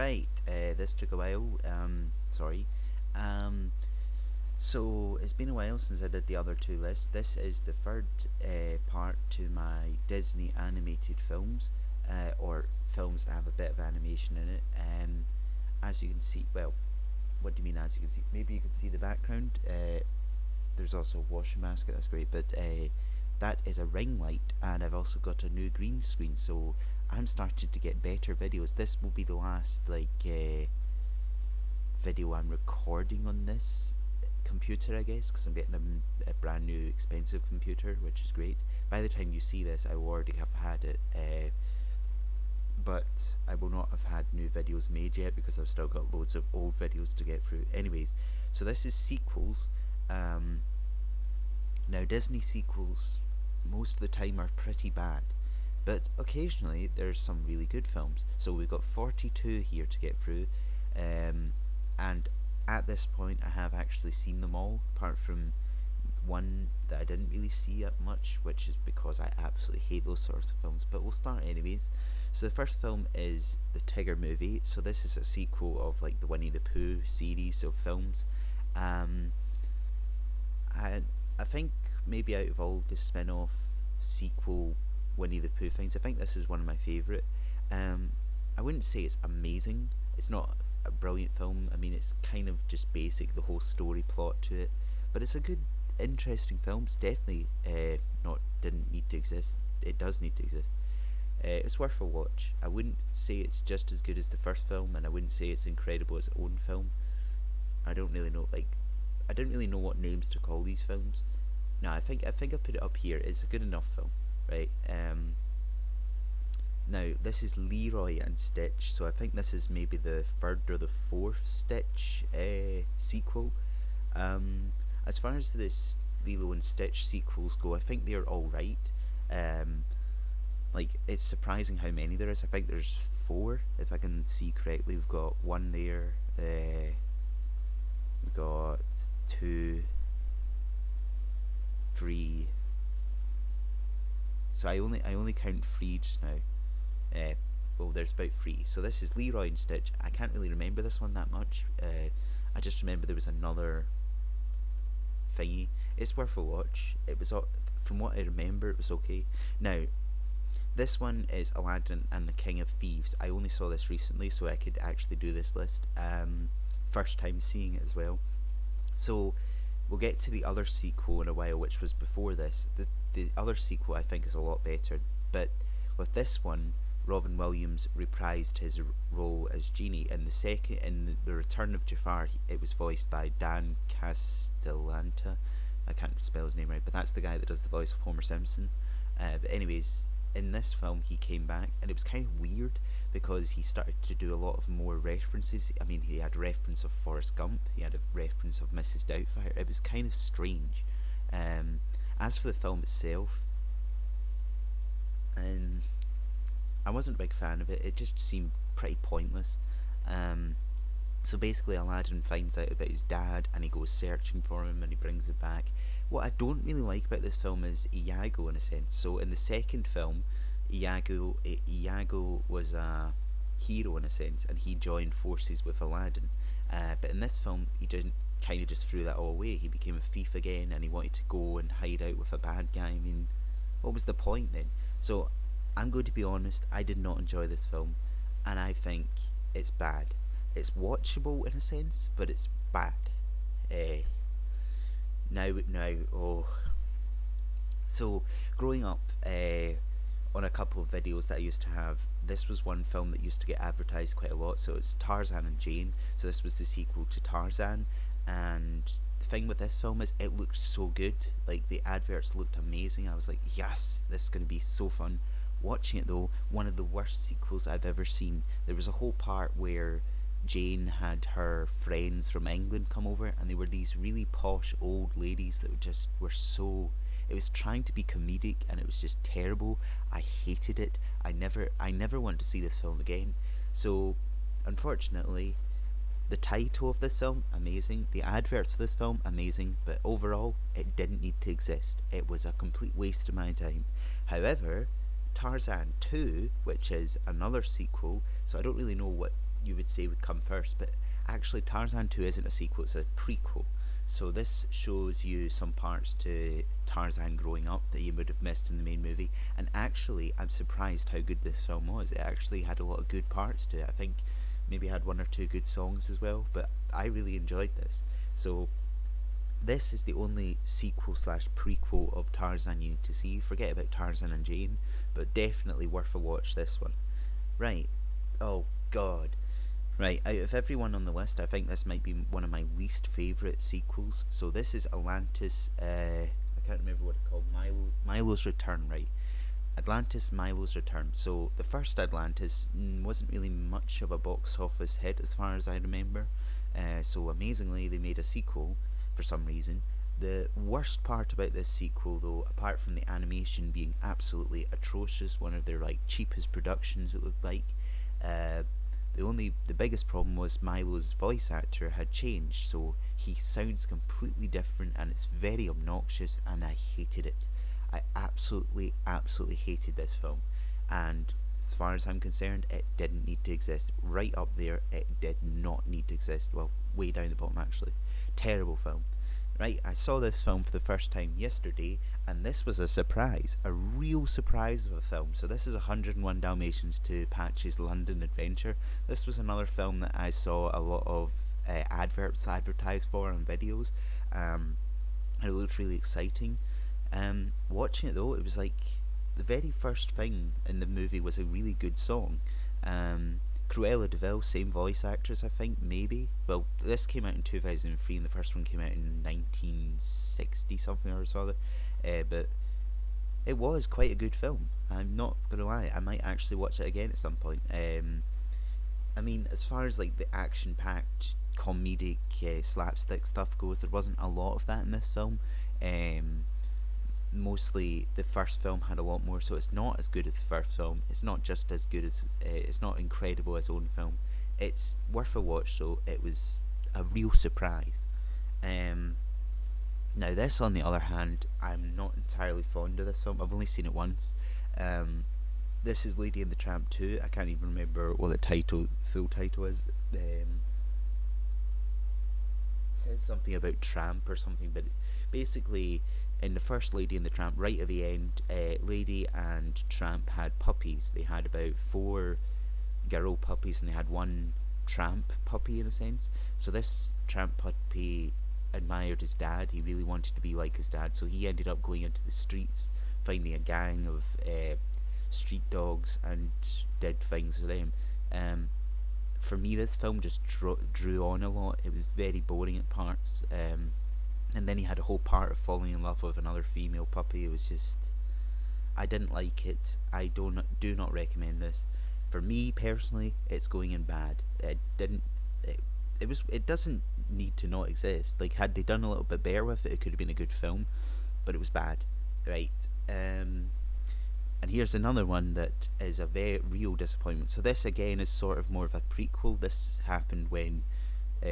Right, this took a while. Sorry. Um, so it's been a while since I did the other two lists. This is the third part to my Disney animated films, or films that have a bit of animation in it. As you can see, well, what do you mean? As you can see, maybe you can see the background. There's also a washing basket. That's great, but that is a ring light, and I've also got a new green screen. So I'm starting to get better videos. This will be the last video I'm recording on this computer, I guess, because I'm getting a brand new expensive computer, which is great. By the time you see this, I will already have had it, but I will not have had new videos made yet because I've still got loads of old videos to get through. Anyways, so this is sequels. Now, Disney sequels, most of the time, are pretty bad, but occasionally there's some really good films. So we've got 42 here to get through, and at this point, I have actually seen them all, apart from one that I didn't really see that much, which is because I absolutely hate those sorts of films. But we'll start anyways. So the first film is the Tigger movie. So this is a sequel of like the Winnie the Pooh series of films. Um, I I think maybe out of all the spin-off sequel Winnie the Pooh things, I think this is one of my favourite. Um, I wouldn't say it's amazing. It's not a brilliant film. I mean, it's kind of just basic, the whole story plot to it, but it's a good, interesting film. It's definitely not didn't need to exist. It does need to exist. It's worth a watch. I wouldn't say it's just as good as the first film, and I wouldn't say it's incredible as its own film. I don't really know. Like, I don't really know what names to call these films. No, I think I put it up here. It's a good enough film, right? Now this is Leroy and Stitch, so I think this is maybe the third or the fourth Stitch sequel. As far as the Lilo and Stitch sequels go, I think they're all right. Um, like, it's surprising how many there is. I think there's four, if I can see correctly. We've got one there. We've got two, three. So I only count three just now. Well, there's about three. So this is Leroy and Stitch. I can't really remember this one that much. I just remember there was another thingy. It's worth a watch. It was from what I remember, it was okay. Now, this one is Aladdin and the King of Thieves. I only saw this recently, so I could actually do this list. First time seeing it as well. So we'll get to the other sequel in a while, which was before this. The other sequel I think is a lot better, but with this one, Robin Williams reprised his role as Genie. In the Return of Jafar, it was voiced by Dan Castellaneta. I can't spell his name right, but that's the guy that does the voice of Homer Simpson. But anyways, in this film he came back, and it was kind of weird because he started to do a lot of more references. I mean, he had reference of Forrest Gump, he had a reference of Mrs. Doubtfire. It was kind of strange. As for the film itself, and I wasn't a big fan of it. It just seemed pretty pointless. Um, so basically, Aladdin finds out about his dad, and he goes searching for him, and he brings it back. What I don't really like about this film is Iago, in a sense. So in the second film, Iago was a hero in a sense, and he joined forces with Aladdin. But in this film, he didn't kind of just threw that all away. He became a thief again, and he wanted to go and hide out with a bad guy. I mean, what was the point then? So I'm going to be honest, I did not enjoy this film, and I think it's bad. It's watchable in a sense, but it's bad. Uh, oh. So, growing up, on a couple of videos that I used to have, this was one film that used to get advertised quite a lot. So it's Tarzan and Jane. So this was the sequel to Tarzan, and the thing with this film is it looked so good. Like, the adverts looked amazing. I was like, yes, this is going to be so fun. Watching it though, one of the worst sequels I've ever seen. There was a whole part where Jane had her friends from England come over, and they were these really posh old ladies that just were so. It was trying to be comedic, and it was just terrible. I hated it. I never want to see this film again. So, unfortunately, the title of this film, amazing. The adverts for this film, amazing. But overall, it didn't need to exist. It was a complete waste of my time. However, Tarzan 2, which is another sequel, so I don't really know what you would say would come first, but actually Tarzan 2 isn't a sequel, it's a prequel. So this shows you some parts to Tarzan growing up that you would have missed in the main movie. And actually, I'm surprised how good this film was. It actually had a lot of good parts to it. I think maybe had one or two good songs as well, but I really enjoyed this. So this is the only sequel slash prequel of Tarzan you need to see. Forget about Tarzan and Jane, but definitely worth a watch, this one. Right. Oh god. Right, out of everyone on the list, I think this might be one of my least favourite sequels. So this is Atlantis, I can't remember what it's called, Milo's Return, right? Atlantis Milo's Return. So the first Atlantis wasn't really much of a box office hit as far as I remember. So amazingly, they made a sequel for some reason. The worst part about this sequel, though, apart from the animation being absolutely atrocious, one of their like cheapest productions it looked like, uh, the biggest problem was Milo's voice actor had changed, so he sounds completely different and it's very obnoxious, and I hated it. I absolutely hated this film, and as far as I'm concerned, it didn't need to exist. Right up there, it did not need to exist. Well, way down the bottom actually. Terrible film. Right, I saw this film for the first time yesterday, and this was a surprise, a real surprise of a film. So this is 101 Dalmatians to Patch's London Adventure. This was another film that I saw a lot of adverts advertised for on videos, and it looked really exciting. Watching it though, it was like the very first thing in the movie was a really good song. Cruella de Vil, same voice actress, I think, maybe. Well, this came out in 2003, and the first one came out in 1960 something or so other. But it was quite a good film. I'm not gonna lie, I might actually watch it again at some point. I mean, as far as like the action-packed comedic slapstick stuff goes, there wasn't a lot of that in this film. Mostly the first film had a lot more, so it's not as good as the first film. It's not just as good as it's not incredible as own film. It's worth a watch, so it was a real surprise. Now this, on the other hand, I'm not entirely fond of this film. I've only seen it once. This is Lady and the Tramp 2. I can't even remember what the full title is. It says something about tramp or something, but basically in the first Lady and the Tramp, right at the end, Lady and Tramp had puppies. They had about 4 girl puppies, and they had one tramp puppy in a sense. So this tramp puppy admired his dad. He really wanted to be like his dad, so he ended up going into the streets, finding a gang of street dogs, and did things to them. For me, this film just drew on a lot. It was very boring at parts. And then he had a whole part of falling in love with another female puppy. It was just, I didn't like it. I do not recommend this. For me personally, it's going in bad. It doesn't need to not exist. Like, had they done a little bit better with it, it could have been a good film, but it was bad, right? And here's another one that is a very real disappointment. So this again is sort of more of a prequel. This happened when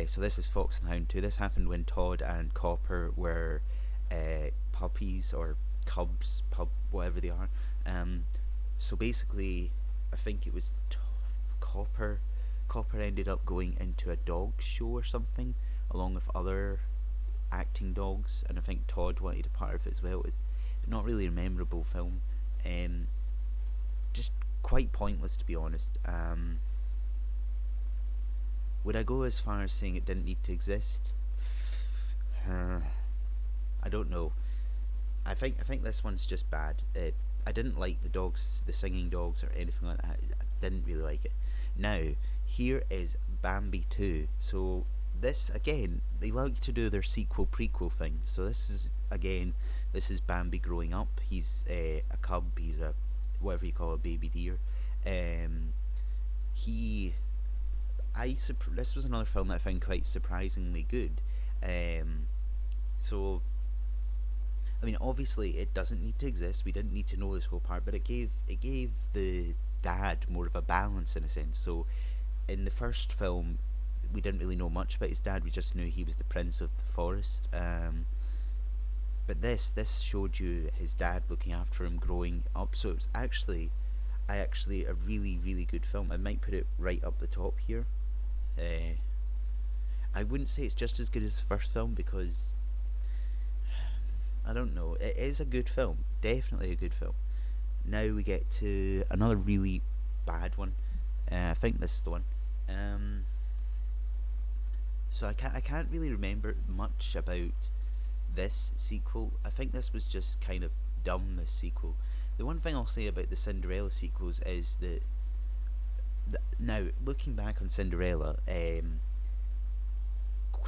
so this is Fox and Hound 2. This happened when Todd and Copper were puppies or cubs, whatever they are. So basically, I think it was Copper. Copper ended up going into a dog show or something, along with other acting dogs, and I think Todd wanted a part of it as well. It's not really a memorable film. Just quite pointless, to be honest. Would I go as far as saying it didn't need to exist? I don't know. I think this one's just bad. I didn't like the dogs, the singing dogs, or anything like that. I didn't really like it. Now, here is Bambi 2. So this, again, they like to do their sequel prequel thing. So this is Bambi growing up. He's a cub. He's a whatever you call a baby deer. This was another film that I found quite surprisingly good. So, I mean, obviously it doesn't need to exist. We didn't need to know this whole part, but it gave the dad more of a balance in a sense. So, in the first film, we didn't really know much about his dad. We just knew he was the prince of the forest. But this showed you his dad looking after him growing up. So it was actually a really, really good film. I might put it right up the top here. Uh, I wouldn't say it's just as good as the first film because I don't know. It is a good film, definitely a good film. Now we get to another really bad one. I think this is the one. Um, so I can't really remember much about this sequel. I think this was just kind of dumb. This sequel. The one thing I'll say about the Cinderella sequels is that now looking back on Cinderella,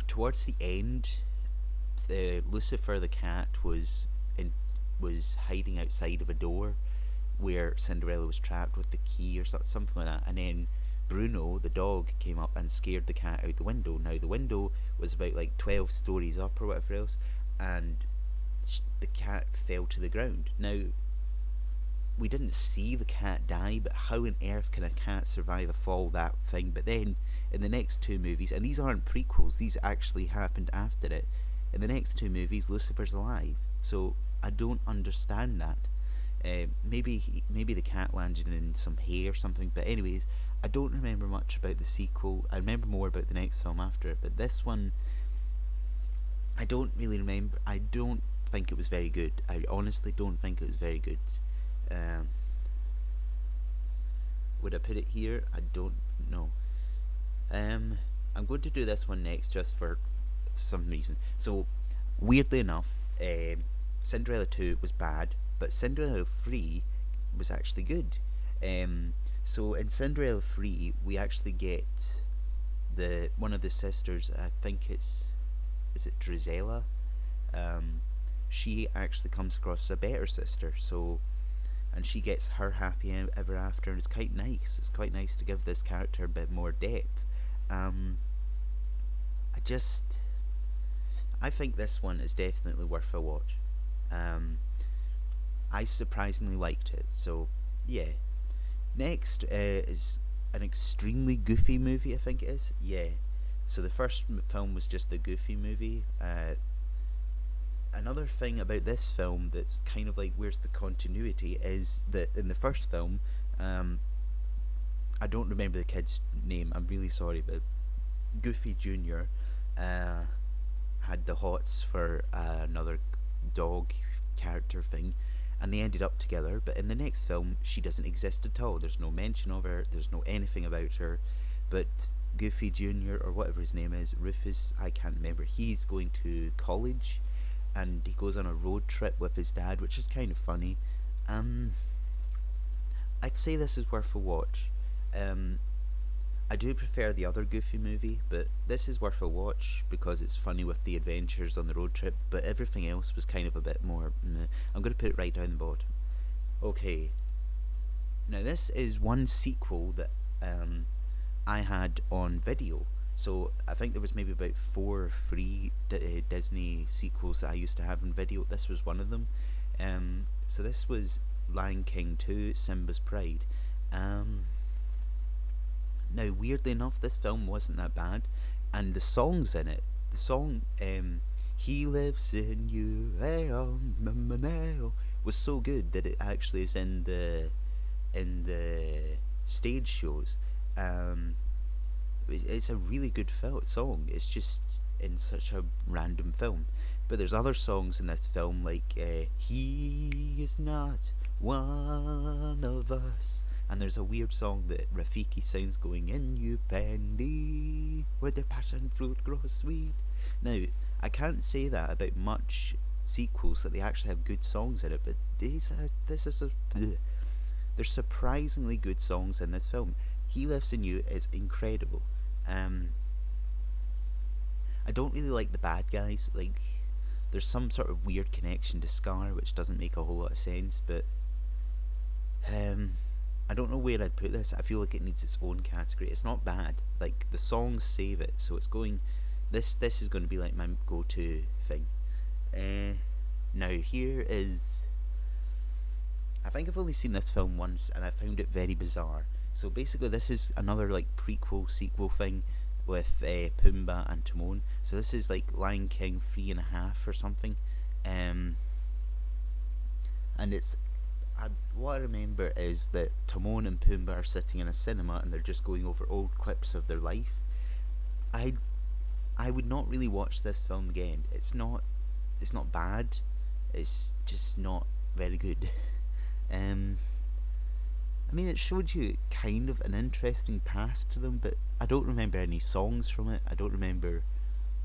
towards the end, Lucifer the cat was hiding outside of a door where Cinderella was trapped with the key or something like that, and then Bruno the dog came up and scared the cat out the window. Now the window was about like 12 stories up or whatever else, and the cat fell to the ground. Now we didn't see the cat die, but how on earth can a cat survive a fall that thing? But then in the next two movies, and these aren't prequels, these actually happened after it. In the next two movies, Lucifer's alive, so I don't understand that. Maybe the cat landed in some hay or something. But anyways, I don't remember much about the sequel. I remember more about the next film after it. But this one, I don't really remember. I don't think it was very good. I honestly don't think it was very good. Um, would I put it here? I don't know. I'm going to do this one next just for some reason. So, weirdly enough, Cinderella 2 was bad, but Cinderella 3 was actually good. So in Cinderella 3, we actually get the one of the sisters. I think is it Drizella? She actually comes across a better sister. So and she gets her happy ever after, and it's quite nice. It's quite nice to give this character a bit more depth. Um, I just I think this one is definitely worth a watch. Um, I surprisingly liked it. So yeah. Next is an extremely goofy movie. I think it is. Yeah. So the first film was just the Goofy movie. Another thing about this film that's kind of like where's the continuity is that in the first film, um, I don't remember the kid's name. I'm really sorry, but Goofy Junior uh, had the hots for another dog character thing, and they ended up together. But in the next film, she doesn't exist at all. There's no mention of her. There's no anything about her. But Goofy Junior or whatever his name is, Rufus, I can't remember. He's going to college, and he goes on a road trip with his dad, which is kind of funny. Um, I'd say this is worth a watch. Um, I do prefer the other Goofy movie, but this is worth a watch because it's funny with the adventures on the road trip. But everything else was kind of a bit more. Meh. I'm going to put it right down the bottom. Okay. Now this is one sequel that I had on video. So I think there was maybe about four free Disney sequels that I used to have on video. This was one of them. So this was Lion King 2: Simba's Pride. Now, weirdly enough, this film wasn't that bad, and the songs in it, the song "He Lives in You," was so good that it actually is in the stage shows. Um, it's a really good song. It's just in such a random film. But there's other songs in this film like "He is not one of us." And there's a weird song that Rafiki sounds going in you pendy where the passion fruit grows sweet. Now, I can't say that about much sequels that they actually have good songs in it, but this is a bleh. There's surprisingly good songs in this film. He Lives in You is incredible. Um, I don't really like the bad guys. Like, there's some sort of weird connection to Scar, which doesn't make a whole lot of sense, but um, I don't know where I'd put this. I feel like it needs its own category. It's not bad. Like the songs save it, so it's going. This is going to be like my go-to thing. Now here is. I think I've only seen this film once, and I found it very bizarre. So basically, this is another like prequel sequel thing with Pumbaa and Timon. So this is like Lion King 3.5 or something, and it's what I remember is that Timon and Pumbaa are sitting in a cinema and they're just going over old clips of their life. I I would not really watch this film again. It's not bad. It's just not very good. Um, I mean, it showed you kind of an interesting past to them, but I don't remember any songs from it. I don't remember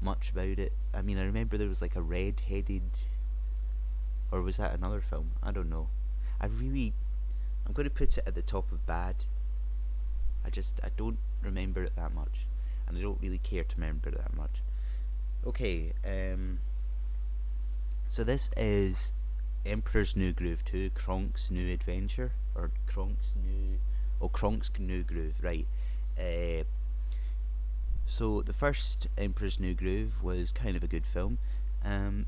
much about it. I mean, I remember there was like a red-headed, or was that another film? I don't know. I really, I'm going to put it at the top of bad. I don't remember it that much, and I don't really care to remember it that much. Okay, so this is Emperor's New Groove 2, Kronk's New Adventure, or Kronk's New Groove, right. Uh, so the first Emperor's New Groove was kind of a good film.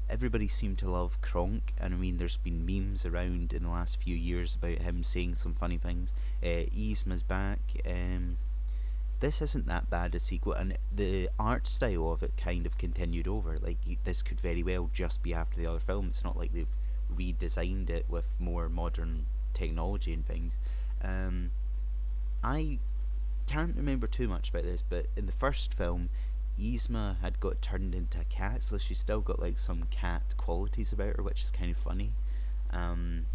Everybody seemed to love Kronk, and I mean, there's been memes around in the last few years about him saying some funny things. Yzma's back. This isn't that bad a sequel, and the art style of it kind of continued over. Like, this could very well just be after the other film. It's not like they've redesigned it with more modern technology and things. I can't remember too much about this, but in the first film, Yzma had got turned into a cat, so she's still got like some cat qualities about her, which is kind of funny. Um,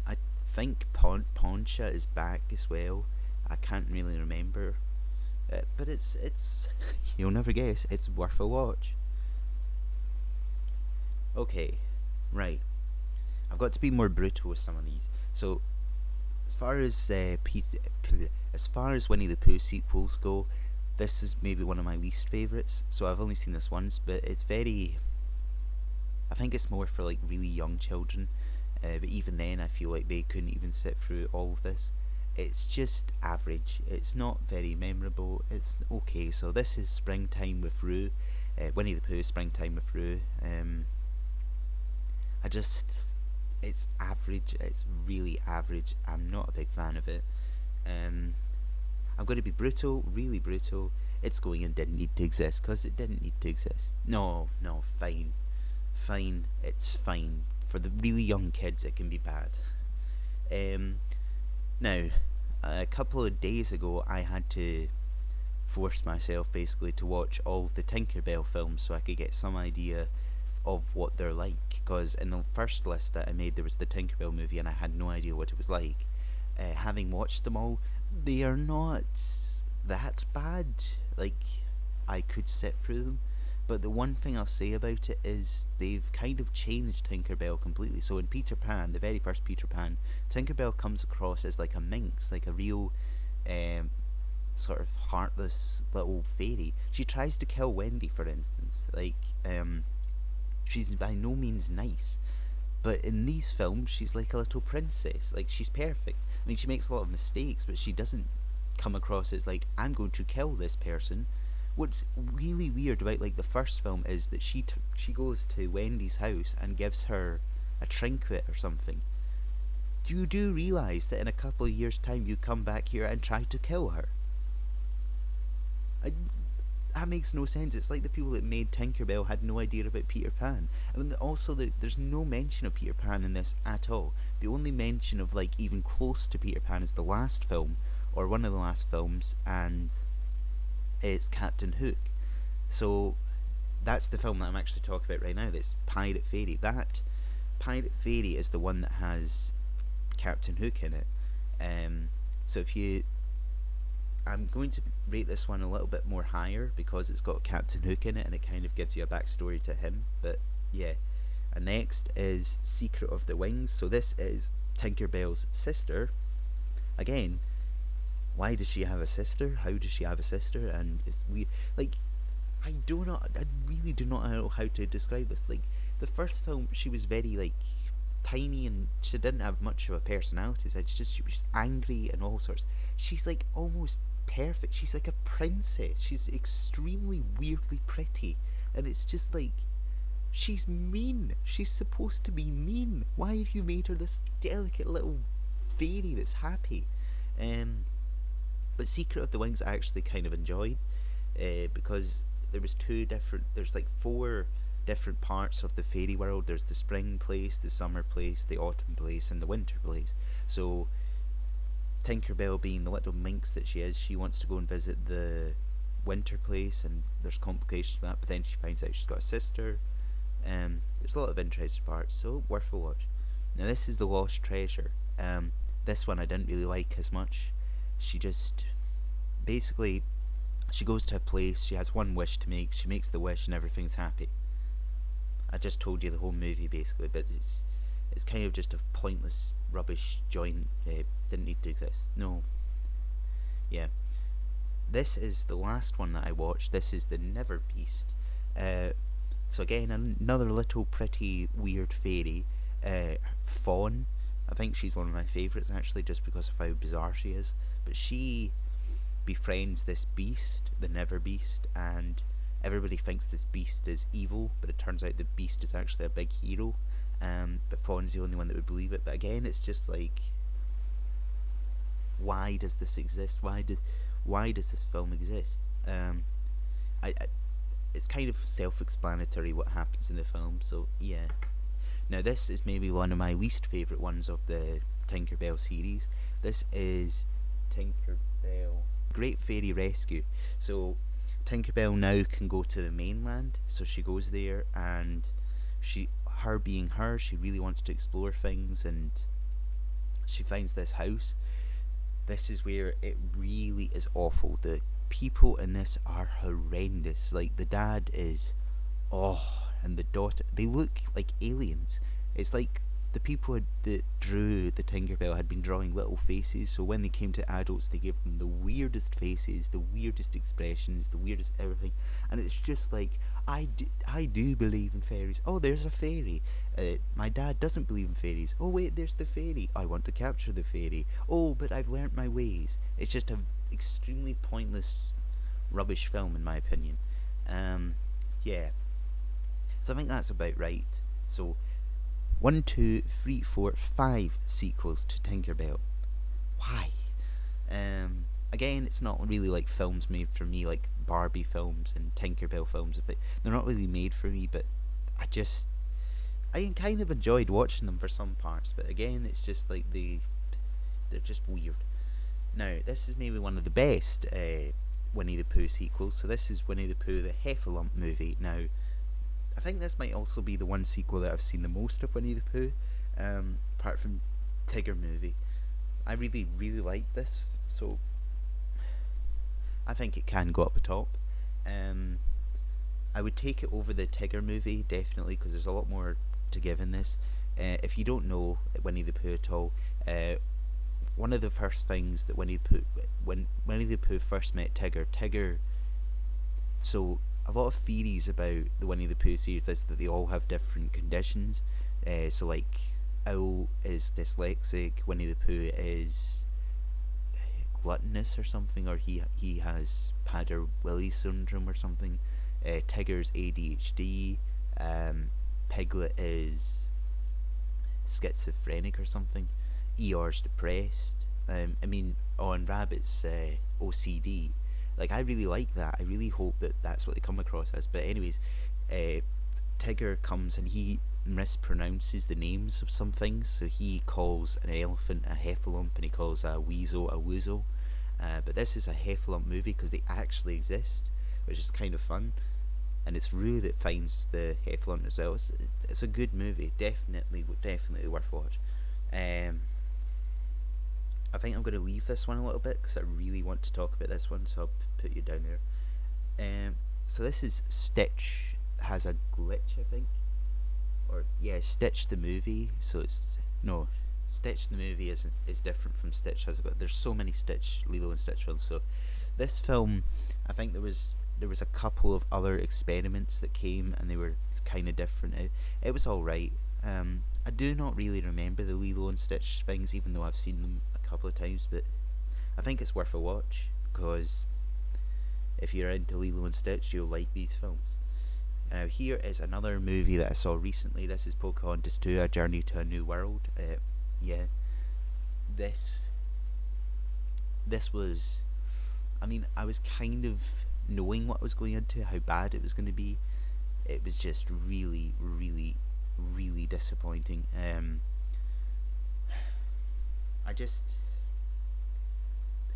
I think Poncha is back as well. I can't really remember, but it's you'll never guess. It's worth a watch. Okay, right. I've got to be more brutal with some of these. So as far as as far as Winnie the Pooh sequels go, this is maybe one of my least favourites. So I've only seen this once, but it's very. I think it's more for like really young children. But even then, I feel like they couldn't even sit through all of this. It's just average. It's not very memorable. It's okay. So this is Springtime with Roo, Winnie the Pooh, Springtime with Roo. I just, it's average. It's really average. I'm not a big fan of it. Um, I'm going to be brutal, really brutal. It's going and didn't need to exist because it didn't need to exist. No, no, fine, fine. It's fine for the really young kids. It can be bad. Um, Now, a couple of days ago, I had to force myself basically to watch all of the Tinkerbell films so I could get some idea of what they're like. Because in the first list that I made, there was the Tinkerbell movie, and I had no idea what it was like. Having watched them all, they are not that bad. Like, I could sit through them. But the one thing I'll say about it is they've kind of changed Tinkerbell completely. So in Peter Pan, the very first Peter Pan, Tinkerbell comes across as like a minx, like a real sort of heartless little fairy. She tries to kill Wendy, for instance. Like, she's by no means nice. But in these films, she's like a little princess. Like, she's perfect. I mean, she makes a lot of mistakes, but she doesn't come across as like, I'm going to kill this person. What's really weird about like the first film is that she goes to Wendy's house and gives her a trinket or something. Do realize that in a couple of years' time you come back here and try to kill her? I, that makes no sense. It's like the people that made Tinkerbell had no idea about Peter Pan. I mean, also there's no mention of Peter Pan in this at all. The only mention of like even close to Peter Pan is the last film, or one of the last films, and it's Captain Hook. So that's the film that I'm actually talking about right now. That's Pirate Fairy. That Pirate Fairy is the one that has Captain Hook in it. So if you, I'm going to rate this one a little bit more higher because it's got Captain Hook in it and it kind of gives you a backstory to him. But yeah. And next is Secret of the Wings. So this is Tinkerbell's sister. Again, why does she have a sister? How does she have a sister? And it's weird. Like, I really do not know how to describe this. Like, the first film, she was very, like, tiny and she didn't have much of a personality. So it's just, she was angry and all sorts. She's, like, almost perfect. She's like a princess. She's extremely weirdly pretty. And it's just, like, she's mean. She's supposed to be mean. Why have you made her this delicate little fairy that's happy? But Secret of the Wings I actually kind of enjoyed because there's like 4 different parts of the fairy world. There's the spring place, the summer place, the autumn place, and the winter place. So Tinkerbell, being the little minx that she is, she wants to go and visit the winter place, and there's complications with that. But then she finds out she's got a sister. There's a lot of interesting parts, so worth a watch. Now this is The Lost Treasure. This one I didn't really like as much. She just basically she goes to a place. She has one wish to make. She makes the wish, and everything's happy. I just told you the whole movie basically, but it's kind of just a pointless rubbish joint. Didn't need to exist. No, yeah. This is the last one that I watched. This is The Never Beast. So again, another little pretty weird fairy, Fawn. I think she's one of my favourites actually, just because of how bizarre she is. But she befriends this beast, the Never Beast, and everybody thinks this beast is evil, but it turns out the beast is actually a big hero. But Fawn's the only one that would believe it. But again, it's just like, why does this exist? Why does this film exist? I it's kind of self-explanatory what happens in the film. So yeah. Now this is maybe one of my least favourite ones of the Tinkerbell series. This is Tinkerbell Great Fairy Rescue. So Tinkerbell now can go to the mainland, so she goes there, and her being her, she really wants to explore things, and she finds this house. This is where it really is awful. The people in this are horrendous. Like, the dad is, and the daughter, they look like aliens. It's like the people that drew the Tinkerbell had been drawing little faces, so when they came to adults, they gave them the weirdest faces, the weirdest expressions, the weirdest everything, and it's just like, I do believe in fairies. Oh, there's a fairy. My dad doesn't believe in fairies. Oh wait, there's the fairy. I want to capture the fairy. Oh, but I've learnt my ways. It's just an extremely pointless, rubbish film in my opinion. Yeah. So I think that's about right. So 1, 2, 3, 4, 5 sequels to Tinkerbell. Why? Again, it's not really like films made for me, like Barbie films and Tinkerbell films. But they're not really made for me. But I kind of enjoyed watching them for some parts. But again, it's just like they're just weird. Now, this is maybe one of the best Winnie the Pooh sequels. So this is Winnie the Pooh, the Heffalump movie. Now, I think this might also be the one sequel that I've seen the most of Winnie the Pooh, apart from Tigger movie. I really, really like this, so I think it can go up the top. I would take it over the Tigger movie, definitely, because there's a lot more to give in this. If you don't know Winnie the Pooh at all, one of the first things that when Winnie the Pooh first met Tigger, so a lot of theories about the Winnie the Pooh series is that they all have different conditions. So like, Owl is dyslexic, Winnie the Pooh is gluttonous or something, or he has Prader-Willi syndrome or something. Tigger's ADHD. Piglet is schizophrenic or something. Eeyore's depressed. And Rabbit's OCD. Like, I really like that. I really hope that that's what they come across as. But anyways, Tigger comes and he mispronounces the names of some things. So he calls an elephant a heffalump, and he calls a weasel a woozle. But this is a heffalump movie because they actually exist, which is kind of fun. And it's Rue that finds the heffalump as well. It's a good movie. Definitely worth watch. I think I'm going to leave this one a little bit because I really want to talk about this one, so I'll put you down there. So this is Stitch has a glitch, I think. Or, yeah, Stitch the movie. So Stitch the movie is different from Stitch has a glitch. There's so many Lilo and Stitch films. So this film, I think there was a couple of other experiments that came, and they were kind of different. It was alright. I do not really remember the Lilo and Stitch things, even though I've seen them a couple of times, but I think it's worth a watch, because if you're into Lilo and Stitch, you'll like these films. Now, here is another movie that I saw recently. This is Pocahontas 2, A Journey to a New World. Yeah. This was... I was kind of knowing what I was going into, how bad it was going to be. It was just really, really, really disappointing.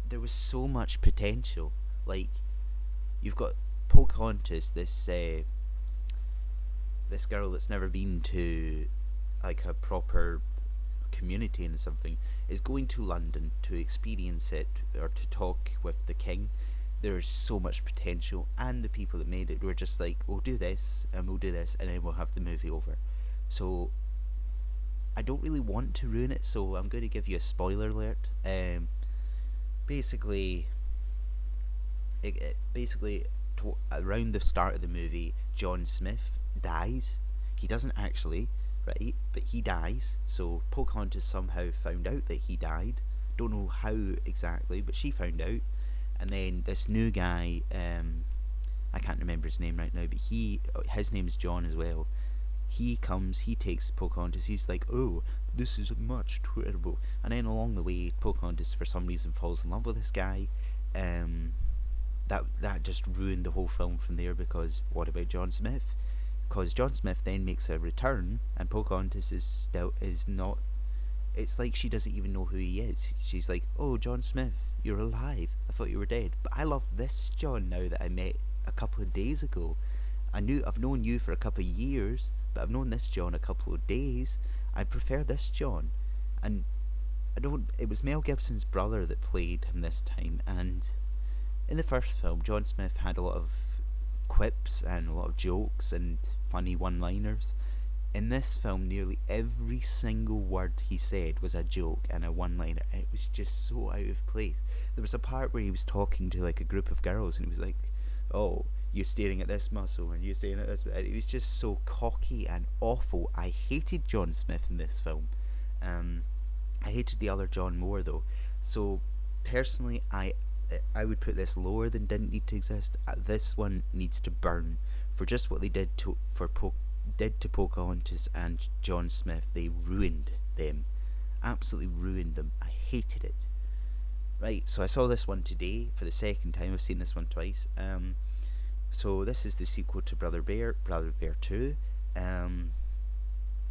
There was so much potential. Like, you've got Pocahontas, this girl that's never been to like a proper community and something, is going to London to experience it or to talk with the king. There's so much potential, and the people that made it were just like, we'll do this and we'll do this, and then we'll have the movie over. So I don't really want to ruin it, so I'm going to give you a spoiler alert. Basically, basically, around the start of the movie, John Smith dies. He doesn't actually, right? But he dies. So Pocahontas somehow found out that he died. Don't know how exactly, but she found out. And then this new guy, I can't remember his name right now, but his name's John as well. He comes, he takes Pocahontas. He's like, oh, this is much terrible. And then along the way, Pocahontas for some reason falls in love with this guy. That just ruined the whole film from there, because what about John Smith? Because John Smith then makes a return, and Pocahontas is not. It's like she doesn't even know who he is. She's like, oh, John Smith, you're alive. I thought you were dead. But I love this John now that I met a couple of days ago. I've known you for a couple of years, but I've known this John a couple of days. I prefer this John. And it was Mel Gibson's brother that played him this time, and in the first film, John Smith had a lot of quips and a lot of jokes and funny one-liners. In this film, nearly every single word he said was a joke and a one-liner, and it was just so out of place. There was a part where he was talking to like a group of girls, and he was like, oh, you're staring at this muscle and you're staring at this. And it was just so cocky and awful. I hated John Smith in this film. I hated the other John more though. So personally, I would put this lower than didn't need to exist. This one needs to burn for just what they did to Pocahontas and John Smith. They ruined them, absolutely ruined them. I hated it. Right, so I saw this one today for the second time. I've seen this one twice. So this is the sequel to Brother Bear 2.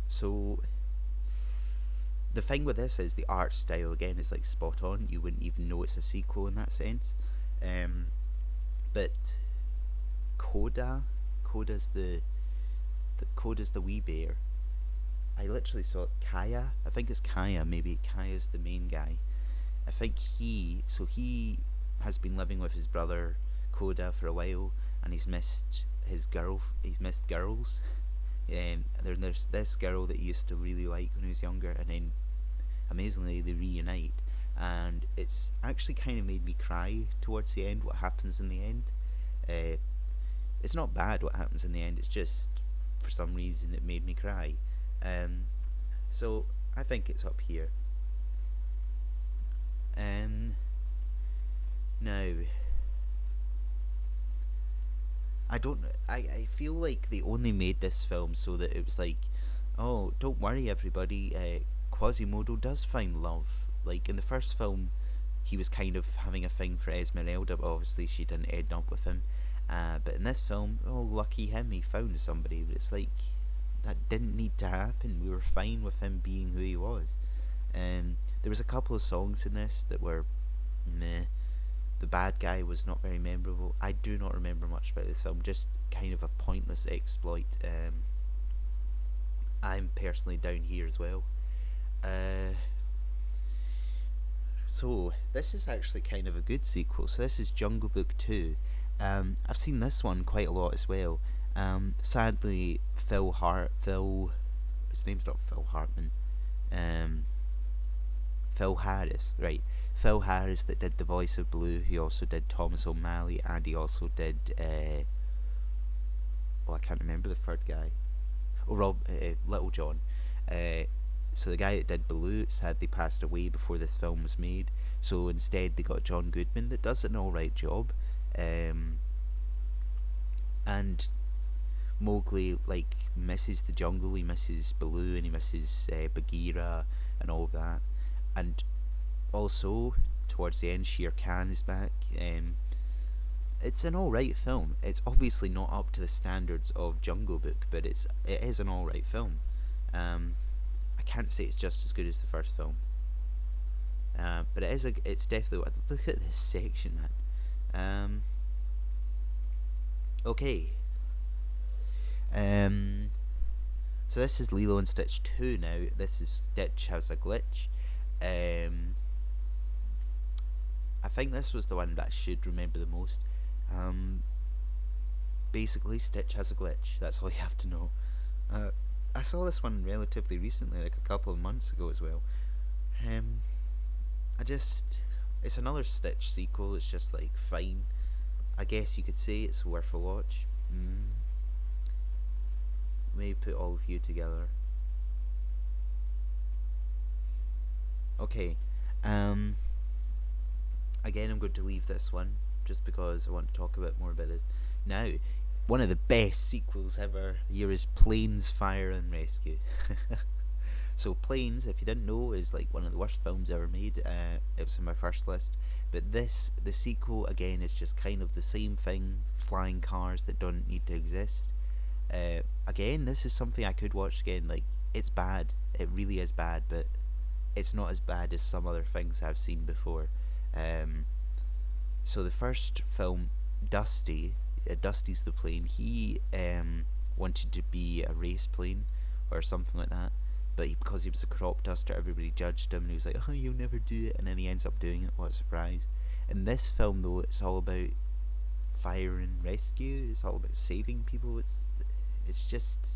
So the thing with this is the art style again is like spot on. You wouldn't even know it's a sequel in that sense. But Coda's the wee bear. I literally saw Kaya. I think it's Kaya. Maybe Kaya's the main guy. I think he has been living with his brother Coda for a while, and he's missed his girl. He's missed girls. There's this girl that he used to really like when he was younger, and then amazingly they reunite, and it's actually kind of made me cry towards the end. What happens in the end? It's not bad what happens in the end. It's just for some reason it made me cry. So I think it's up here. Now I feel like they only made this film so that it was like, oh, don't worry everybody, Quasimodo does find love. Like in the first film, he was kind of having a thing for Esmeralda, but obviously she didn't end up with him. But in this film, oh, lucky him, he found somebody. But it's like, that didn't need to happen. We were fine with him being who he was. There was a couple of songs in this that were meh. The bad guy was not very memorable. I do not remember much about this film, just kind of a pointless exploit. I'm personally down here as well. So this is actually kind of a good sequel. So this is Jungle Book 2. I've seen this one quite a lot as well. Sadly, his name's not Phil Hartman. Phil Harris, right? Phil Harris that did the voice of Blue. He also did Thomas O'Malley, and he also did I can't remember the third guy. Little John. So the guy that did Blue sadly passed away before this film was made. So instead they got John Goodman that does an alright job. And Mowgli like misses the jungle. He misses Baloo and he misses Bagheera and all of that. And also towards the end, Shere Khan is back. It's an alright film. It's obviously not up to the standards of Jungle Book, but it is an alright film. I can't say it's just as good as the first film. But it's definitely. Look at this section, man. Okay. Um. So this is Lilo and Stitch 2 now. This is Stitch Has a Glitch. Um. I think this was the one that I should remember the most. Um. Basically, Stitch has a glitch. That's all you have to know. Uh, I saw this one relatively recently, like a couple of months ago as well. Um, I just, it's another Stitch sequel. It's just like fine. I guess you could say it's worth a watch. Maybe put all of you together. Okay. Um. Again, I'm going to leave this one just because I want to talk a bit more about this. Now, one of the best sequels ever here is Planes, Fire and Rescue. So Planes, if you didn't know, is like one of the worst films ever made. It was in my first list, but the sequel again is just kind of the same thing. Flying cars that don't need to exist. Again, this is something I could watch again. Like, it's bad. It really is bad, but it's not as bad as some other things I've seen before. Um, so the first film, Dusty's the plane. He wanted to be a race plane or something like that, but because he was a crop duster, everybody judged him, and he was like, "Oh, you'll never do it," and then he ends up doing it. What a surprise! In this film, though, it's all about fire and rescue. It's all about saving people. It's just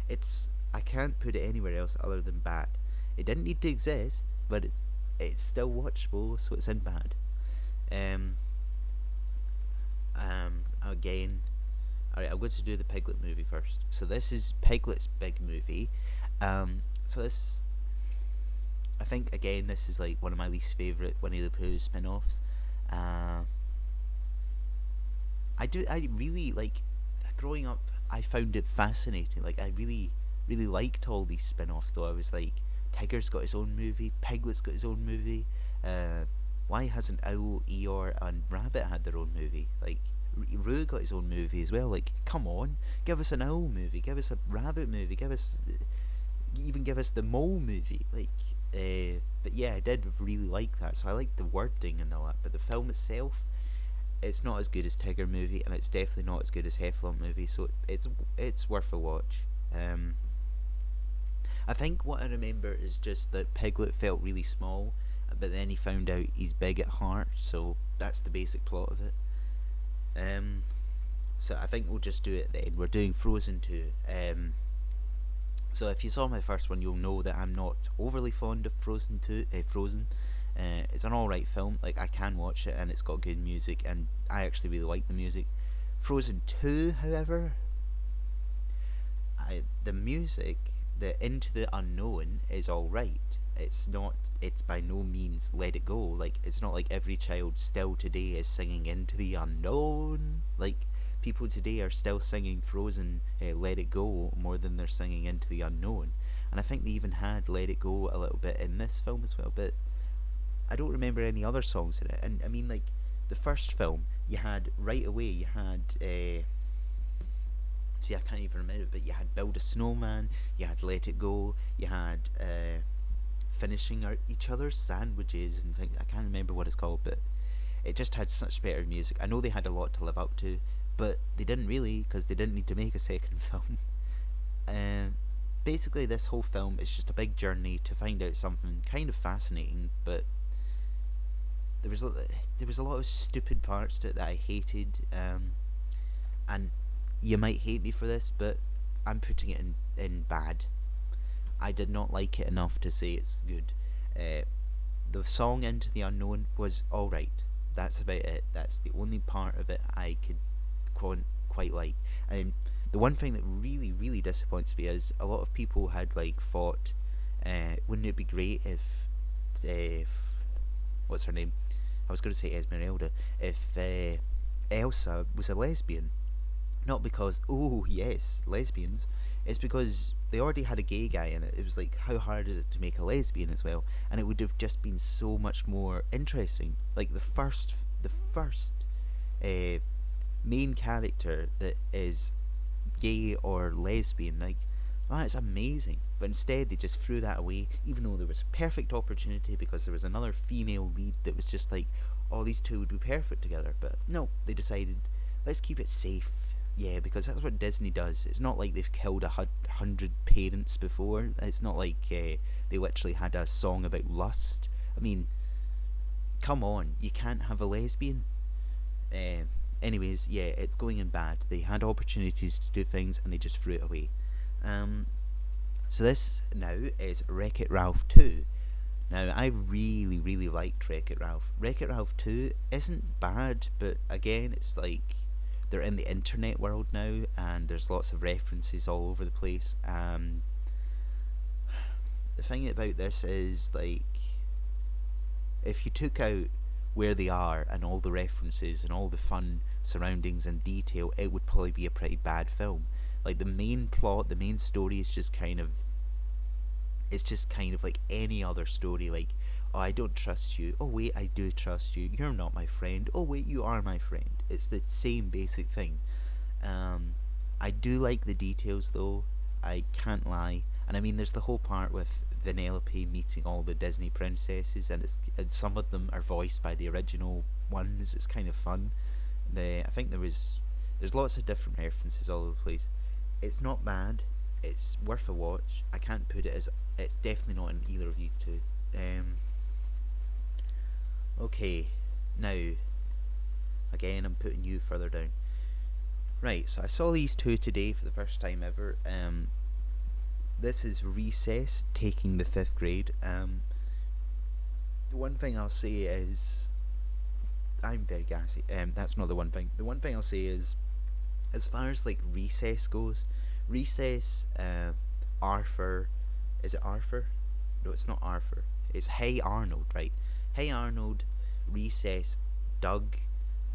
it's I can't put it anywhere else other than bad. It didn't need to exist, but it's still watchable, so it's in bad. Um, Again, alright, I'm going to do the Piglet movie first. So this is Piglet's big movie. So this, I think again, this is like one of my least favourite Winnie the Pooh spin-offs. Uh, I really like, growing up, I found it fascinating. Like, I really, really liked all these spin-offs, though. I was like, Tiger's got his own movie, Piglet's got his own movie. Why hasn't Owl, Eeyore, and Rabbit had their own movie? Like, Roo got his own movie as well. Like, come on, give us an Owl movie, give us a Rabbit movie, even give us the Mole movie. Like, but yeah, I did really like that. So I liked the wording and all that. But the film itself, it's not as good as Tiger movie, and it's definitely not as good as Heffalump movie. So it's worth a watch. I think what I remember is just that Piglet felt really small, but then he found out he's big at heart. So that's the basic plot of it. So I think we'll just do it then. We're doing Frozen 2. So if you saw my first one, you'll know that I'm not overly fond of Frozen 2. Frozen. It's an alright film. Like, I can watch it, and it's got good music, and I actually really like the music. Frozen 2, however, the music, the Into the Unknown, is alright. It's not. It's by no means Let It Go. Like, it's not like every child still today is singing Into the Unknown. Like, people today are still singing Frozen, Let It Go, more than they're singing Into the Unknown. And I think they even had Let It Go a little bit in this film as well. But I don't remember any other songs in it. And I mean, like, the first film, you had right away, you had. See, I can't even remember, but you had Build a Snowman, you had Let It Go, you had finishing each other's sandwiches and things. I can't remember what it's called, but it just had such better music. I know they had a lot to live up to, but they didn't really, because they didn't need to make a second film. Basically, this whole film is just a big journey to find out something kind of fascinating, but there was a lot of stupid parts to it that I hated, and you might hate me for this, but I'm putting it in bad. I did not like it enough to say it's good. The song Into the Unknown was alright. That's about it. That's the only part of it I could quite like. The one thing that really, really disappoints me is a lot of people had like thought, wouldn't it be great if what's her name? I was going to say Esmeralda. If Elsa was a lesbian, not because, oh yes, lesbians. It's because they already had a gay guy in it. It was like, how hard is it to make a lesbian as well? And it would have just been so much more interesting. Like the first main character that is gay or lesbian, like, oh, it's amazing. But instead they just threw that away, even though there was a perfect opportunity, because there was another female lead that was just like, oh, these two would be perfect together. But no, they decided, let's keep it safe. Yeah, because that's what Disney does. It's not like they've killed 100 parents before. It's not like they literally had a song about lust. I mean, come on, you can't have a lesbian. Uh, Anyways, yeah, it's going in bad. They had opportunities to do things and they just threw it away. Um, so this now is Wreck-It Ralph 2. Now, I really, really liked Wreck-It Ralph. Wreck-It Ralph 2 isn't bad, but again, it's like they're in the internet world now, and there's lots of references all over the place. The thing about this is, like, if you took out where they are and all the references and all the fun surroundings and detail, it would probably be a pretty bad film. Like, the main plot, the main story is just kind of, it's just kind of like any other story. Like, oh, I don't trust you. Oh wait, I do trust you. You're not my friend. Oh wait, you are my friend. It's the same basic thing. I do like the details though. I can't lie. And I mean, there's the whole part with Vanellope meeting all the Disney princesses, and some of them are voiced by the original ones. It's kind of fun. I think there's lots of different references all over the place. It's not bad. It's worth a watch. I can't put it as, it's definitely not in either of these two. Okay, now again I'm putting you further down. Right, so I saw these two today for the first time ever. This is Recess, taking the 5th grade. The one thing I'll say is, I'm very gassy. That's not the one thing. The one thing I'll say is, as far as like Recess goes, Recess, Arthur, is it Arthur? No, it's not Arthur. It's Hey Arnold, right? Hey Arnold, Recess, Doug,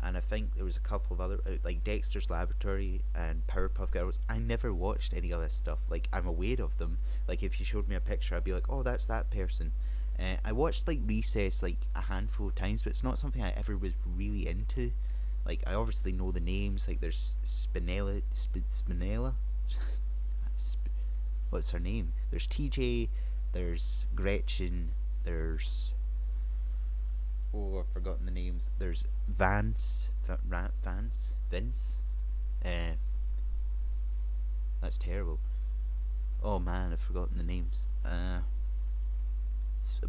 and I think there was a couple of other, like Dexter's Laboratory and Powerpuff Girls. I never watched any of this stuff. Like, I'm aware of them. Like, if you showed me a picture, I'd be like, oh, that's that person. I watched like Recess like a handful of times, but it's not something I ever was really into. Like, I obviously know the names. Like, there's Spinella, what's her name? There's TJ. There's Gretchen. There's, oh, I've forgotten the names. There's Vince. That's terrible. Oh man, I've forgotten the names.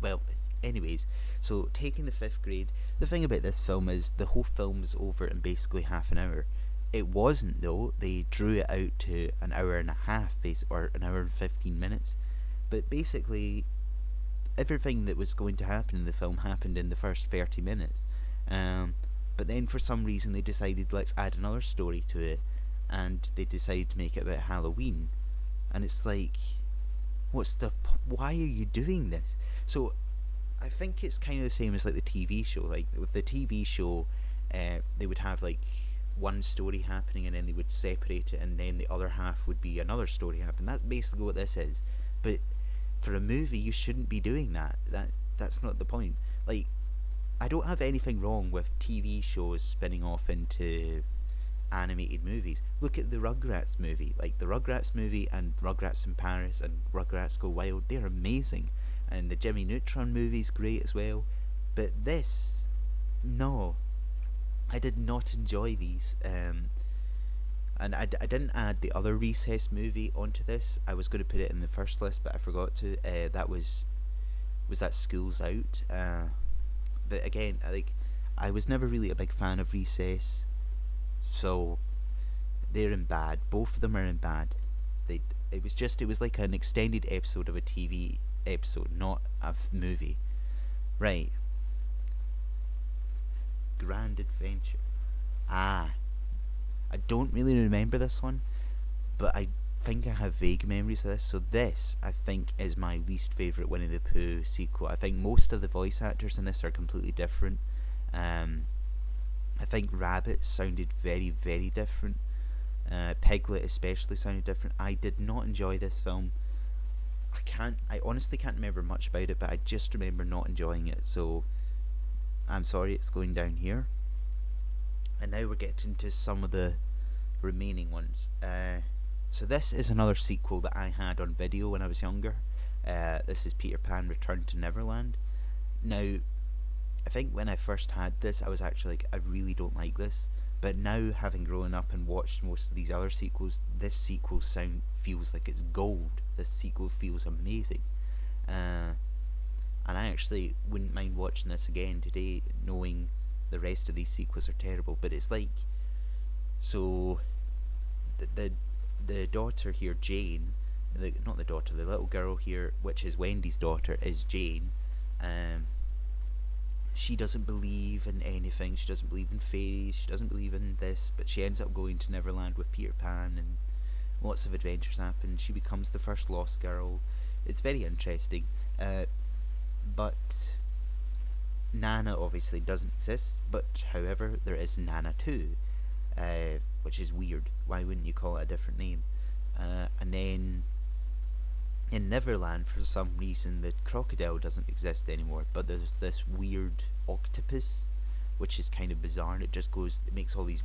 Well, anyways, so taking the 5th grade. The thing about this film is the whole film's over in basically half an hour. It wasn't though. They drew it out to an hour and a half, or an hour and 15 minutes. But basically, everything that was going to happen in the film happened in the first 30 minutes. But then for some reason they decided, let's add another story to it, and they decided to make it about Halloween. And it's like, why are you doing this? So I think it's kind of the same as like the TV show. Like with the TV show, they would have like one story happening, and then they would separate it, and then the other half would be another story happening. That's basically what this is. But for a movie, you shouldn't be doing that. That's not the point. Like, I don't have anything wrong with TV shows spinning off into animated movies. Look at the Rugrats movie. Like, the Rugrats movie and Rugrats in Paris and Rugrats Go Wild, they're amazing. And the Jimmy Neutron movie's great as well. But this, no. I did not enjoy these. And I didn't add the other Recess movie onto this. I was going to put it in the first list, but I forgot to. That was that School's Out. But again, I was never really a big fan of Recess, so they're in bad. Both of them are in bad. It was like an extended episode of a TV episode, not a movie. Right. Grand Adventure. I don't really remember this one, but I think I have vague memories of this. So this, I think, is my least favourite Winnie the Pooh sequel. I think most of the voice actors in this are completely different. I think Rabbit sounded very, very different. Piglet especially sounded different. I did not enjoy this film. I honestly can't remember much about it, but I just remember not enjoying it. So I'm sorry, it's going down here. And now we're getting to some of the remaining ones. So this is another sequel that I had on video when I was younger. This is Peter Pan Return to Neverland. Now, I think when I first had this, I was actually like, I really don't like this. But now, having grown up and watched most of these other sequels, this sequel feels like it's gold. This sequel feels amazing. Uh, and I actually wouldn't mind watching this again today, knowing the rest of these sequels are terrible. But it's like, so the the daughter here, Jane, not the daughter, the little girl here, which is Wendy's daughter, is Jane. Um, she doesn't believe in anything. She doesn't believe in fairies. She doesn't believe in this. But she ends up going to Neverland with Peter Pan, and lots of adventures happen. She becomes the first lost girl. It's very interesting. But Nana obviously doesn't exist. But however, there is Nana too, which is weird. Why wouldn't you call it a different name? And then in Neverland, for some reason, the crocodile doesn't exist anymore, but there's this weird octopus, which is kind of bizarre, and it makes all these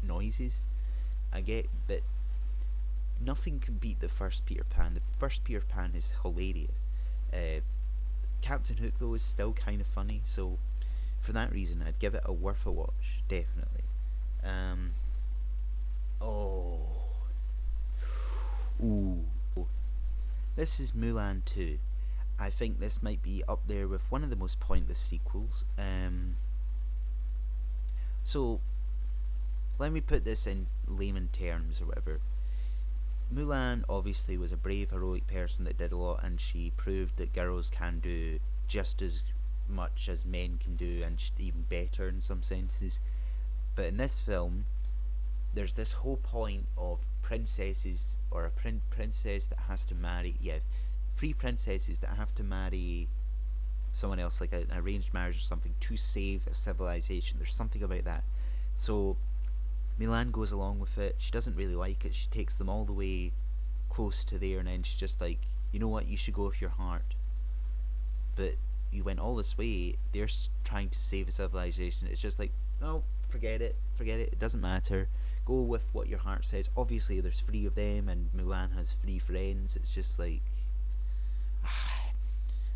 noises. I get, but nothing can beat the first Peter Pan. The first Peter Pan is hilarious. Captain Hook, though, is still kind of funny, so for that reason, I'd give it a worth a watch, definitely. Oh. Ooh. This is Mulan 2. I think this might be up there with one of the most pointless sequels. So, let me put this in layman terms or whatever. Mulan obviously was a brave, heroic person that did a lot, and she proved that girls can do just as much as men can do, and even better in some senses. But in this film, there's this whole point of princesses, or a princess that has to marry, three princesses that have to marry someone else, like an arranged marriage or something, to save a civilization. There's something about that. So Mulan goes along with it. She doesn't really like it. She takes them all the way close to there, and then she's just like, you know what, you should go with your heart. But you went all this way, they're trying to save a civilization. It's just like, no, forget it, it doesn't matter. Go with what your heart says. Obviously, there's three of them, and Mulan has three friends. It's just like,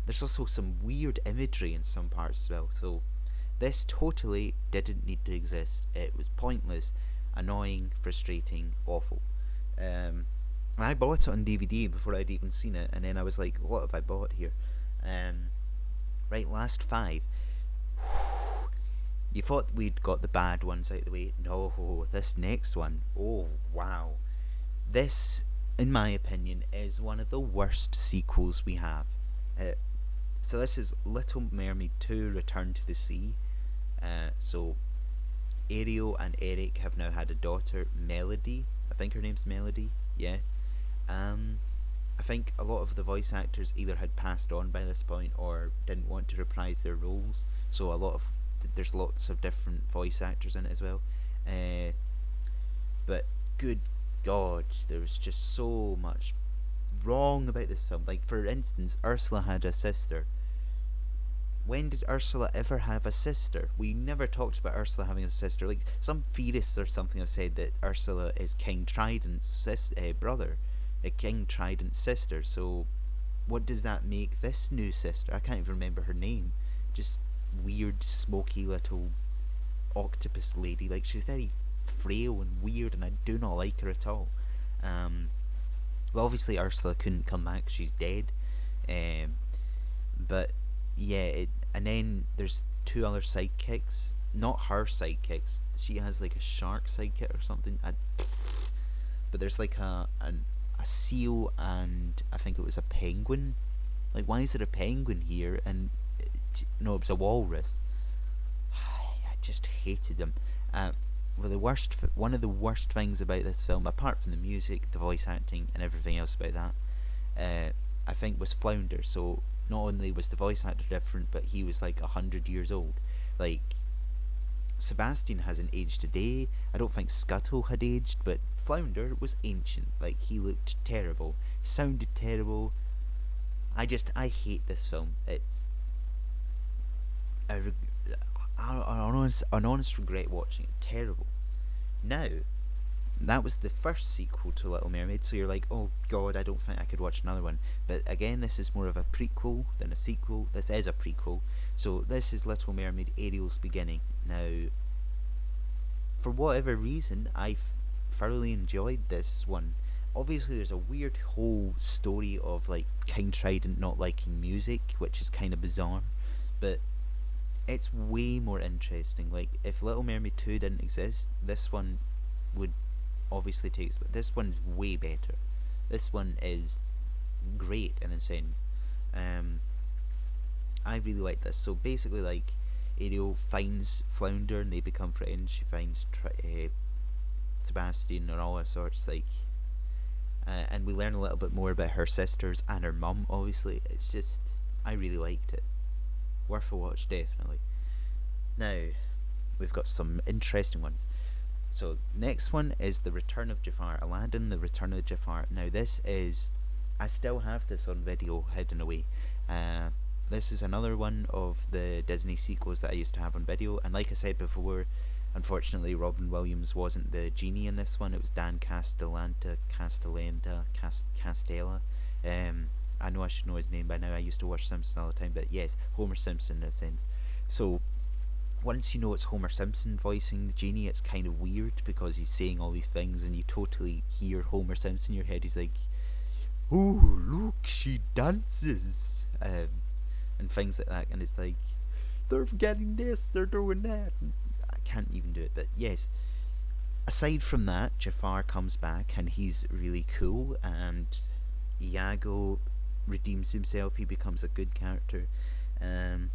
there's also some weird imagery in some parts as well. So this totally didn't need to exist. It was pointless, annoying, frustrating, awful. And I bought it on DVD before I'd even seen it, and then I was like, what have I bought here? Right, last five. You thought we'd got the bad ones out of the way. No, this next one. Oh, wow. This, in my opinion, is one of the worst sequels we have. So this is Little Mermaid 2 Return to the Sea. So Ariel and Eric have now had a daughter, Melody. I think her name's Melody. Yeah. I think a lot of the voice actors either had passed on by this point or didn't want to reprise their roles. So there's lots of different voice actors in it as well. But good God, there was just so much wrong about this film. Like, for instance, Ursula had a sister. When did Ursula ever have a sister? We never talked about Ursula having a sister. Like, some theorists or something have said that Ursula is King Trident's brother, King Trident's sister. So what does that make this new sister? I can't even remember her name. Just weird, smoky little octopus lady. Like, she's very frail and weird, and I do not like her at all. Well, obviously Ursula couldn't come back, she's dead. But yeah, and then there's two other sidekicks. Not her sidekicks. She has like a shark sidekick or something. But there's like a seal, and I think it was a penguin. Like, why is there a penguin here? And no, it was a walrus. I just hated them. Well, one of the worst things about this film, apart from the music, the voice acting, and everything else about that, I think was Flounder. So not only was the voice actor different, but he was like 100 years old. Like, Sebastian hasn't aged a day. I don't think Scuttle had aged, but Flounder was ancient. Like, he looked terrible. He sounded terrible. I hate this film. It's an honest regret watching it. Terrible. Now, that was the first sequel to Little Mermaid, so you're like, oh god, I don't think I could watch another one. But again, this is more of a prequel than a sequel. This is a prequel. So this is Little Mermaid Ariel's Beginning. Now, for whatever reason, thoroughly enjoyed this one. Obviously, there's a weird whole story of like King Trident not liking music, which is kind of bizarre, but it's way more interesting. Like, if Little Mermaid 2 didn't exist, this one would obviously take. But this one's way better. This one is great in a sense. Um, I really like this. So basically, like, Ariel finds Flounder and they become friends. She finds Sebastian and all that sorts. Like, and we learn a little bit more about her sisters and her mum. Obviously, it's just, I really liked it. Worth a watch, definitely. Now, we've got some interesting ones. So next one is The Return of Jafar, Aladdin, The Return of Jafar. Now this is, I still have this on video hidden away. This is another one of the Disney sequels that I used to have on video, and like I said before, unfortunately Robin Williams wasn't the genie in this one. It was Dan Castella. I know I should know his name by now. I used to watch Simpsons all the time, but yes, Homer Simpson in a sense. So once you know it's Homer Simpson voicing the genie, it's kind of weird because he's saying all these things and you totally hear Homer Simpson in your head. He's like, "Oh, look, she dances," and things like that. And it's like, they're getting this, they're doing that. I can't even do it, but yes. Aside from that, Jafar comes back and he's really cool, and Iago redeems himself. He becomes a good character. I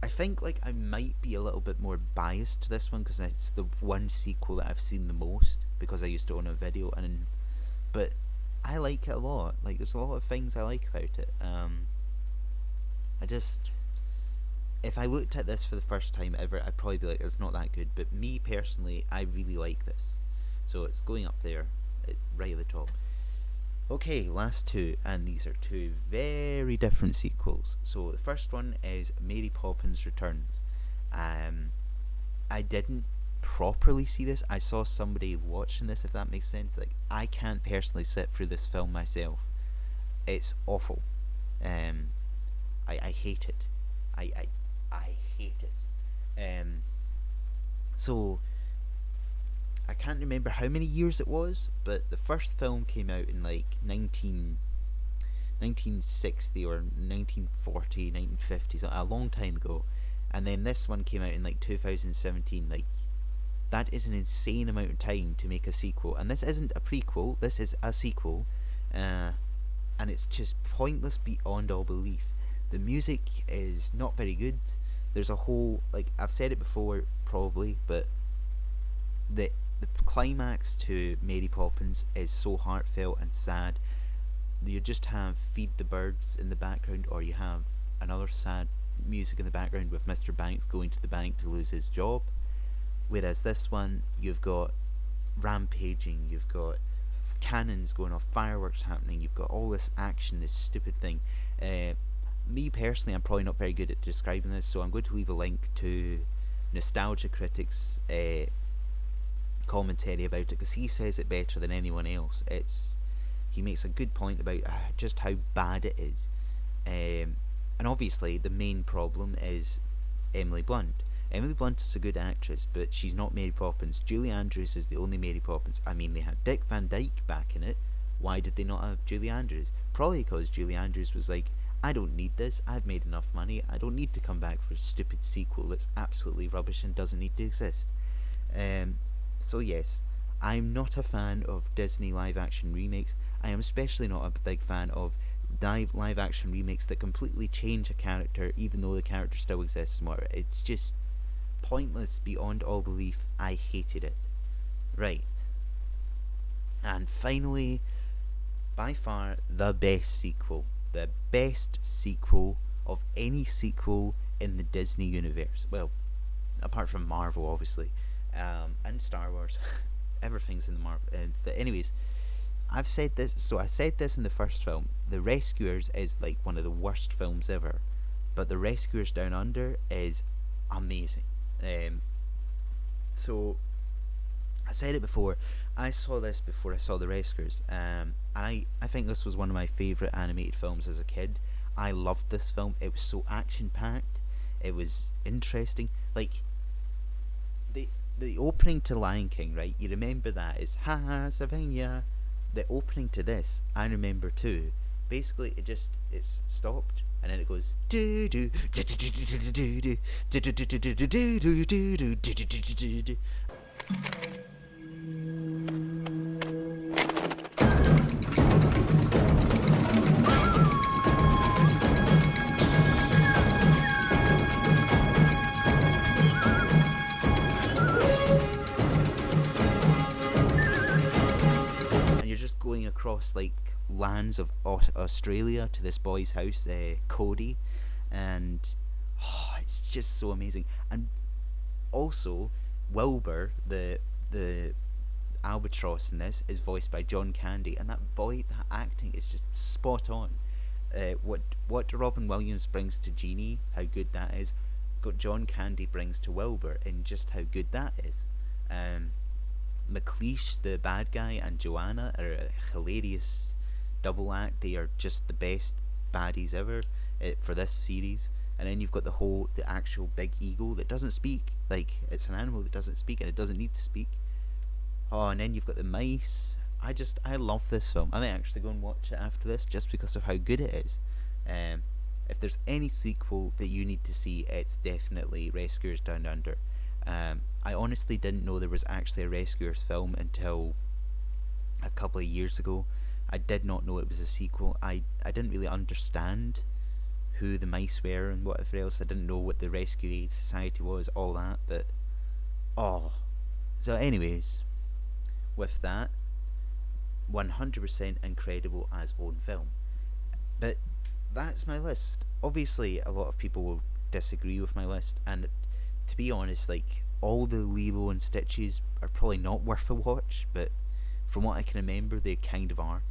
think like I might be a little bit more biased to this one because it's the one sequel that I've seen the most because I used to own a video, but I like it a lot. Like, there's a lot of things I like about it. I just, if I looked at this for the first time ever, I'd probably be like, it's not that good. But me personally, I really like this, so it's going up there, right at the top. Okay, last two, and these are two very different sequels. So the first one is Mary Poppins Returns. I didn't properly see this. I saw somebody watching this, if that makes sense. Like, I can't personally sit through this film myself. It's awful. I hate it. I hate it. So I can't remember how many years it was, but the first film came out in like 1960 or 1940, 1950, so a long time ago. And then this one came out in like 2017. Like, that is an insane amount of time to make a sequel. And this isn't a prequel, this is a sequel. And it's just pointless beyond all belief. The music is not very good. There's a whole, like, I've said it before probably, but the climax to Mary Poppins is so heartfelt and sad. You just have Feed the Birds in the background, or you have another sad music in the background with Mr. Banks going to the bank to lose his job. Whereas this one, you've got rampaging, you've got cannons going off, fireworks happening, you've got all this action, this stupid thing. Me personally, I'm probably not very good at describing this, so I'm going to leave a link to Nostalgia Critic's commentary about it, because he says it better than anyone else. He makes a good point about just how bad it is. And obviously the main problem is Emily Blunt. Emily Blunt is a good actress, but she's not Mary Poppins. Julie Andrews is the only Mary Poppins. I mean, they had Dick Van Dyke back in it. Why did they not have Julie Andrews? Probably because Julie Andrews was like, I don't need this, I've made enough money, I don't need to come back for a stupid sequel that's absolutely rubbish and doesn't need to exist. So yes, I'm not a fan of Disney live action remakes. I am especially not a big fan of live action remakes that completely change a character even though the character still exists more. It's just pointless beyond all belief. I hated it. Right. And finally, by far the best sequel. The best sequel of any sequel in the Disney universe. Well, apart from Marvel, obviously. And Star Wars. Everything's in the Marvel. But anyways, I've said this. So I said this in the first film. The Rescuers is like one of the worst films ever. But The Rescuers Down Under is amazing. So I said it before. I saw this before I saw The Rescuers. And I think this was one of my favourite animated films as a kid. I loved this film. It was so action packed. It was interesting. Like, the opening to Lion King, right? You remember that is Ha Ha Savannah. The opening to this, I remember too. Basically, it's stopped and then it goes do do do do do do do do do do do do do do do. And you're just going across like lands of Australia to this boy's house, Cody, and it's just so amazing. And also, Wilbur, the albatross in this, is voiced by John Candy, and that acting is just spot on. What Robin Williams brings to Genie, how good that is, got John Candy brings to Wilbur, and just how good that is. Um, McLeish, the bad guy, and Joanna are a hilarious double act. They are just the best baddies ever for this series. And then you've got the actual big eagle that doesn't speak. Like, it's an animal that doesn't speak and it doesn't need to speak. Oh, and then you've got the mice. I love this film. I might actually go and watch it after this just because of how good it is. Um, if there's any sequel that you need to see, it's definitely Rescuers Down Under. I honestly didn't know there was actually a Rescuers film until a couple of years ago. I did not know it was a sequel. I didn't really understand who the mice were and whatever else. I didn't know what the Rescue Aid Society was, all that, but oh. So anyways, with that, 100% incredible as own film. But that's my list. Obviously, a lot of people will disagree with my list, and to be honest, like, all the Lilo and Stitches are probably not worth a watch, but from what I can remember, they kind of are.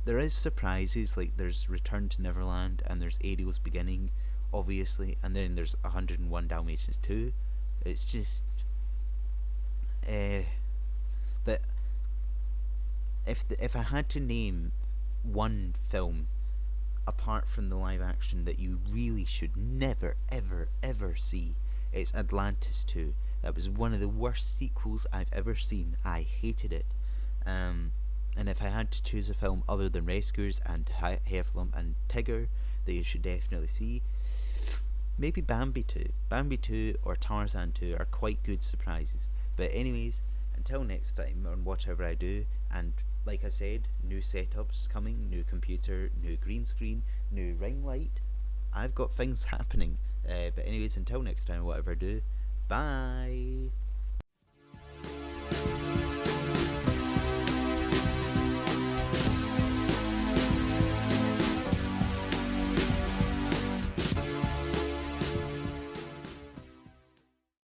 There is surprises, like there's Return to Neverland and there's Ariel's Beginning, obviously, and then there's 101 Dalmatians 2. It's just, but if I had to name one film apart from the live action that you really should never ever ever see, it's Atlantis 2. That was one of the worst sequels I've ever seen. I hated it. And if I had to choose a film other than Rescuers and Hefflump and Tigger that you should definitely see, maybe Bambi 2. Bambi 2 or Tarzan 2 are quite good surprises. But anyways, until next time on whatever I do, and like I said, new setups coming, new computer, new green screen, new ring light. I've got things happening. But anyways, until next time, whatever I do, bye.